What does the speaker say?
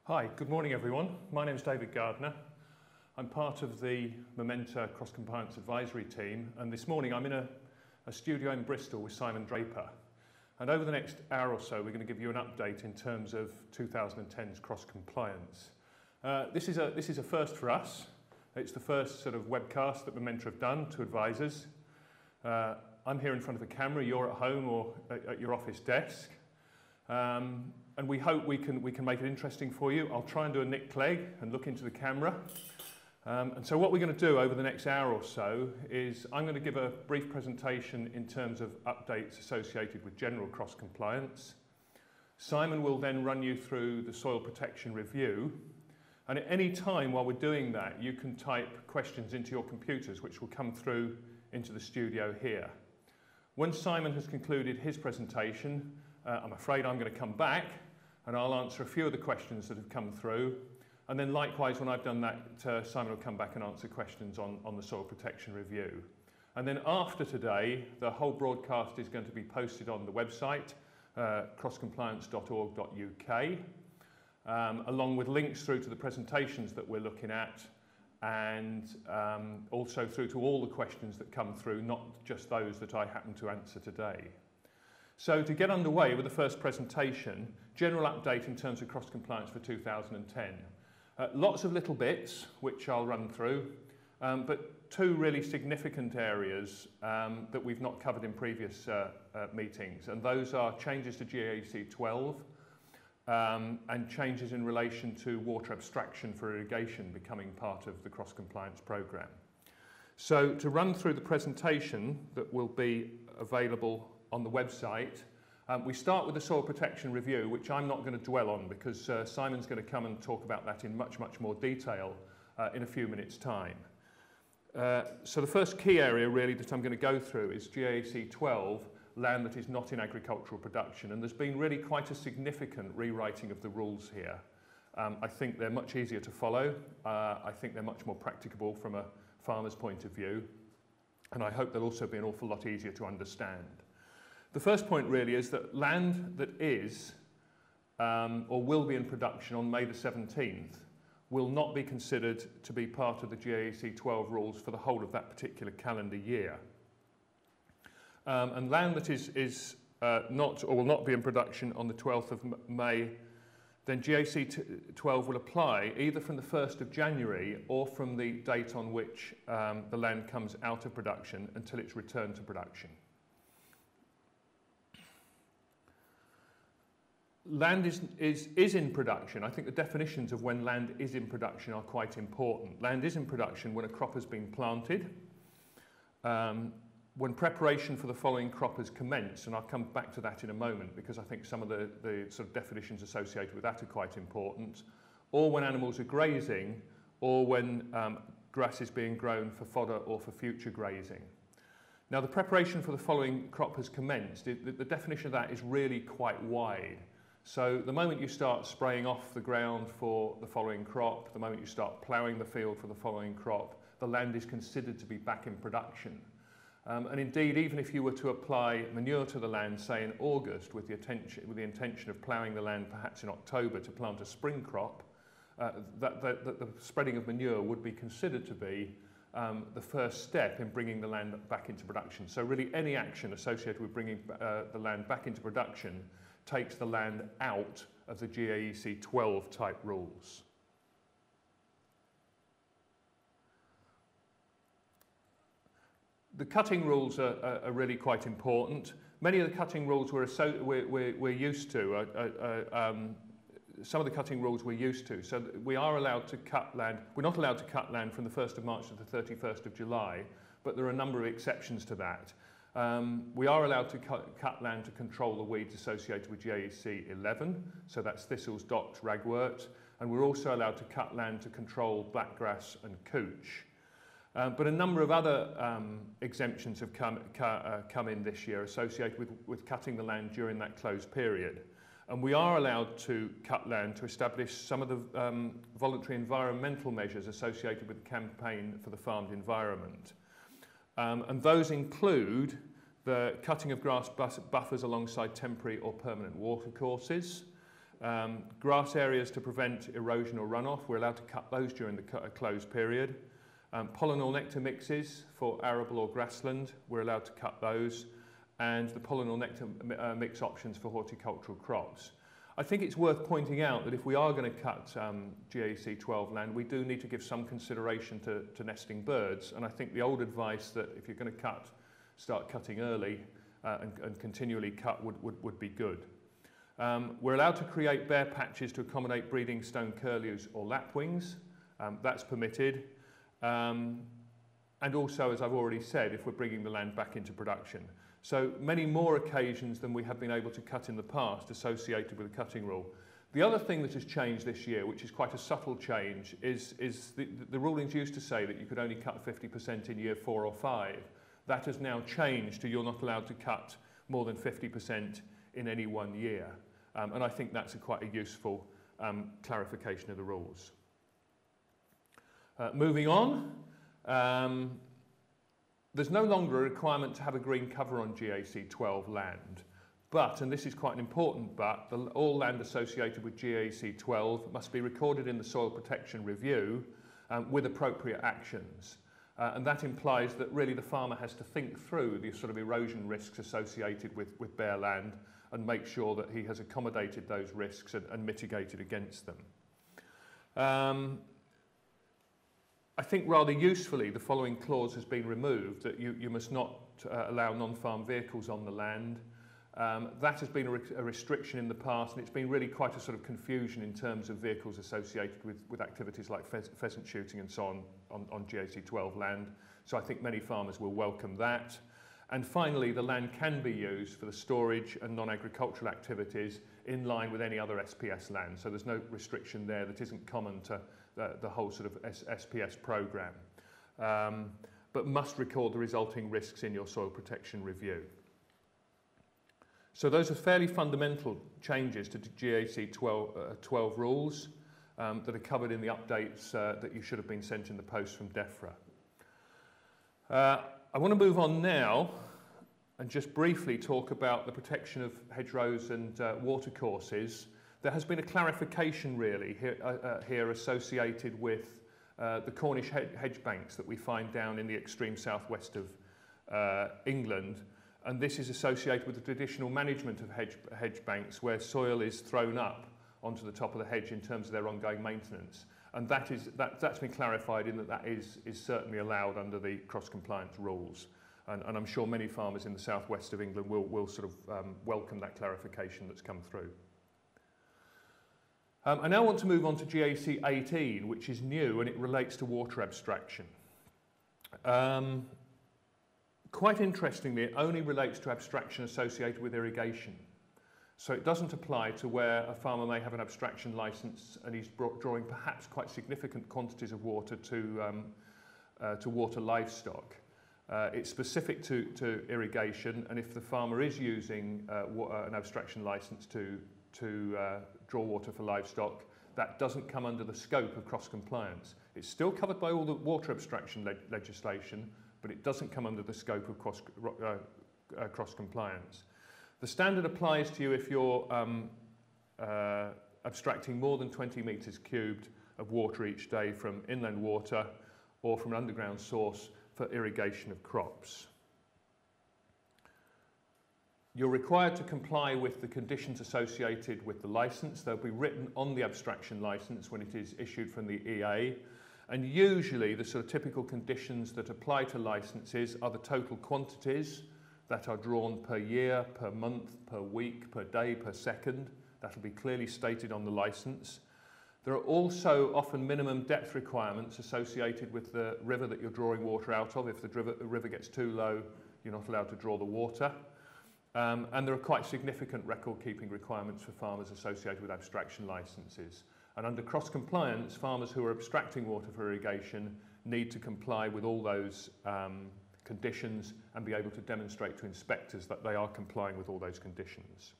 Hi, good morning everyone. My name is David Gardner. I'm part of the Momenta Cross Compliance Advisory team, and this morning I'm in a studio in Bristol with Simon Draper. And over the next hour or so we're going to give you an update in terms of 2010's cross compliance. This is a first for us. It's the first sort of webcast that Momenta have done to advisors. I'm here in front of a camera, you're at home or at your office desk. And we hope we can make it interesting for you. I'll try and do a Nick Clegg and look into the camera. And so what we're going to do over the next hour or so is I'm going to give a brief presentation in terms of updates associated with general cross compliance. Simon will then run you through the soil protection review. And at any time while we're doing that, you can type questions into your computers, which will come through into the studio here. When Simon has concluded his presentation, I'm afraid I'm going to come back and I'll answer a few of the questions that have come through. And then likewise, when I've done that, Simon will come back and answer questions on the soil protection review. And then after today, the whole broadcast is going to be posted on the website, crosscompliance.org.uk, along with links through to the presentations that we're looking at, and also through to all the questions that come through, not just those that I happen to answer today. So to get underway with the first presentation, general update in terms of cross compliance for 2010. Lots of little bits which I'll run through, but two really significant areas that we've not covered in previous meetings, and those are changes to GAC 12 and changes in relation to water abstraction for irrigation becoming part of the cross compliance programme. So to run through the presentation that will be available on the website, we start with the soil protection review, which I'm not going to dwell on because Simon's going to come and talk about that in much more detail in a few minutes' time. So the first key area really that I'm going to go through is GAC 12, land that is not in agricultural production, and there's been really quite a significant rewriting of the rules here. I think they're much easier to follow. I think they're much more practicable from a farmer's point of view, and I hope they'll also be an awful lot easier to understand. The first point really is that land that is or will be in production on May the 17th will not be considered to be part of the GAC 12 rules for the whole of that particular calendar year. And land that is not or will not be in production on the 12th of May, then GAC 12 will apply either from the 1st of January or from the date on which the land comes out of production until it's returned to production. Land is in production. I think the definitions of when land is in production are quite important. Land is in production when a crop has been planted, when preparation for the following crop has commenced, and I'll come back to that in a moment because I think some of the sort of definitions associated with that are quite important, or when animals are grazing, or when grass is being grown for fodder or for future grazing. Now the preparation for the following crop has commenced. The definition of that is really quite wide. So the moment you start spraying off the ground for the following crop, the moment you start ploughing the field for the following crop, the land is considered to be back in production. And indeed, even if you were to apply manure to the land, say in August, with the intention of ploughing the land perhaps in October to plant a spring crop, the spreading of manure would be considered to be the first step in bringing the land back into production. So really any action associated with bringing the land back into production takes the land out of the GAC 12 type rules. The cutting rules are really quite important. Many of the cutting rules we're used to, some of the cutting rules we're used to. So we are allowed to cut land. We're not allowed to cut land from the 1st of March to the 31st of July, but there are a number of exceptions to that. We are allowed to cut land to control the weeds associated with GAC 11, so that's thistles, docks, ragwort, and we're also allowed to cut land to control blackgrass and couch. But a number of other exemptions have come in this year associated with cutting the land during that closed period. And we are allowed to cut land to establish some of the voluntary environmental measures associated with the campaign for the farmed environment. And those include the cutting of grass buffers alongside temporary or permanent watercourses, Grass areas to prevent erosion or runoff, we're allowed to cut those during the closed period. Pollen or nectar mixes for arable or grassland, we're allowed to cut those. And the pollen or nectar mix options for horticultural crops. I think it's worth pointing out that if we are going to cut GAC 12 land, we do need to give some consideration to nesting birds. And I think the old advice that if you're going to cut, start cutting early and continually cut would be good. We're allowed to create bare patches to accommodate breeding stone curlews or lapwings. That's permitted. And also, as I've already said, if we're bringing the land back into production. So many more occasions than we have been able to cut in the past associated with the cutting rule. The other thing that has changed this year, which is quite a subtle change, is the rulings used to say that you could only cut 50% in year 4 or 5. That has now changed to you're not allowed to cut more than 50% in any one year. And I think that's quite a useful clarification of the rules. Moving on. There's no longer a requirement to have a green cover on GAC 12 land, but, and this is quite an important but, all land associated with GAC 12 must be recorded in the Soil Protection Review with appropriate actions. And that implies that really the farmer has to think through the sort of erosion risks associated with bare land and make sure that he has accommodated those risks and mitigated against them. I think rather usefully the following clause has been removed, that you must not allow non-farm vehicles on the land. That has been a restriction in the past, and it's been really quite a sort of confusion in terms of vehicles associated with activities like pheasant shooting and so on GAC 12 land. So I think many farmers will welcome that. And finally, the land can be used for the storage and non-agricultural activities in line with any other SPS land. So there's no restriction there that isn't common to the whole sort of SPS programme, but must record the resulting risks in your soil protection review. So those are fairly fundamental changes to GAC 12 rules that are covered in the updates that you should have been sent in the post from DEFRA. I want to move on now and just briefly talk about the protection of hedgerows and watercourses. There has been a clarification really here associated with the Cornish hedge banks that we find down in the extreme southwest of England, and this is associated with the traditional management of hedge banks where soil is thrown up onto the top of the hedge in terms of their ongoing maintenance, and that's been clarified in that is certainly allowed under the cross-compliance rules, and I'm sure many farmers in the southwest of England will sort of welcome that clarification that's come through. I now want to move on to GAC 18, which is new, and it relates to water abstraction. Quite interestingly, it only relates to abstraction associated with irrigation. So it doesn't apply to where a farmer may have an abstraction licence and he's drawing perhaps quite significant quantities of water to water livestock. It's specific to irrigation, and if the farmer is using an abstraction licence to draw water for livestock, that doesn't come under the scope of cross-compliance. It's still covered by all the water abstraction legislation, but it doesn't come under the scope of cross-compliance. The standard applies to you if you're abstracting more than 20 metres cubed of water each day from inland water or from an underground source for irrigation of crops. You're required to comply with the conditions associated with the licence. They'll be written on the abstraction licence when it is issued from the EA. And usually the sort of typical conditions that apply to licences are the total quantities that are drawn per year, per month, per week, per day, per second. That'll be clearly stated on the licence. There are also often minimum depth requirements associated with the river that you're drawing water out of. If the river gets too low, you're not allowed to draw the water. And there are quite significant record-keeping requirements for farmers associated with abstraction licences. And under cross-compliance, farmers who are abstracting water for irrigation need to comply with all those conditions and be able to demonstrate to inspectors that they are complying with all those conditions.